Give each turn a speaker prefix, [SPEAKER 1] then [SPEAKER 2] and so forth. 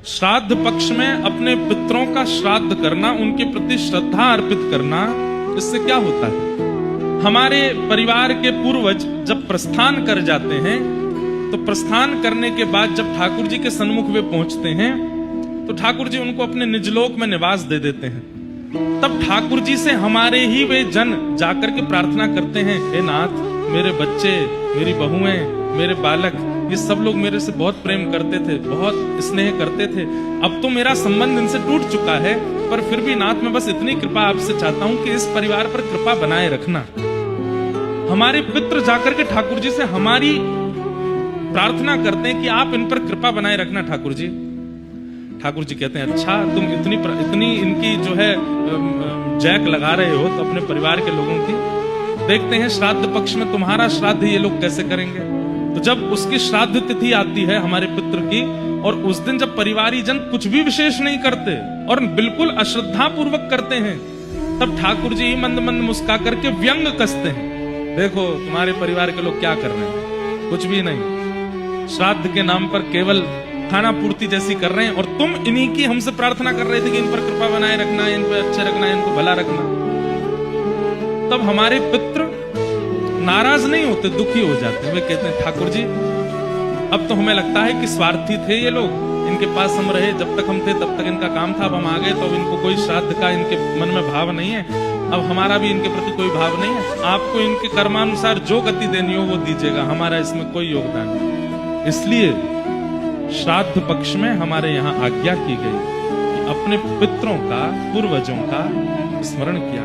[SPEAKER 1] श्राद्ध पक्ष में अपने पितरों का श्राद्ध करना, उनके प्रति श्रद्धा अर्पित करना, इससे क्या होता है? हमारे परिवार के पूर्वज जब प्रस्थान कर जाते हैं तो प्रस्थान करने के बाद जब ठाकुर जी के सन्मुख वे पहुंचते हैं तो ठाकुर जी उनको अपने निजलोक में निवास दे देते हैं। तब ठाकुर जी से हमारे ही वे जन जाकर के प्रार्थना करते हैं, हे नाथ, मेरे बच्चे, मेरी बहुएं, मेरे बालक, ये सब लोग मेरे से बहुत प्रेम करते थे, बहुत स्नेह करते थे। अब तो मेरा संबंध इनसे टूट चुका है, पर फिर भी नाथ मैं बस इतनी कृपा आपसे चाहता हूं कि इस परिवार पर कृपा बनाए रखना। हमारे पितृ जाकर के ठाकुर जी से हमारी प्रार्थना करते हैं कि आप इन पर कृपा बनाए रखना ठाकुर जी। ठाकुर जी कहते हैं, अच्छा तुम इतनी इनकी जो है जैक लगा रहे हो तो अपने परिवार के लोगों की, देखते हैं श्राद्ध पक्ष में तुम्हारा श्राद्ध ये लोग कैसे करेंगे। तो जब उसकी श्राद्ध तिथि आती है हमारे पितृ की, और उस दिन जब परिवारी जन कुछ भी विशेष नहीं करते और बिल्कुल अश्रद्धा पूर्वक करते हैं, तब ठाकुर जी मंद मंद मुस्का करके व्यंग कसते हैं, देखो तुम्हारे परिवार के लोग क्या कर रहे हैं, कुछ भी नहीं, श्राद्ध के नाम पर केवल खाना पूर्ति जैसी कर रहे हैं, और तुम इन्हीं की हमसे प्रार्थना कर रहे थे कि इन पर कृपा बनाए रखना, इन पर अच्छे रखना, इनको भला रखना। तब हमारे पितृ नाराज नहीं होते, दुखी हो जाते हैं। वे कहते हैं, ठाकुर जी अब तो हमें लगता है कि स्वार्थी थे ये लोग, इनके पास हम रहे, जब तक हम थे तब तक इनका काम था, अब हम आ गए तो अब इनको कोई श्राद्ध का इनके मन में भाव नहीं है, अब हमारा भी इनके प्रति कोई भाव नहीं है, आपको इनके कर्मानुसार जो गति देनी हो वो दीजिएगा, हमारा इसमें कोई योगदान नहीं। इसलिए श्राद्ध पक्ष में हमारे यहाँ आज्ञा की गई कि अपने पितरों का, पूर्वजों का स्मरण किया।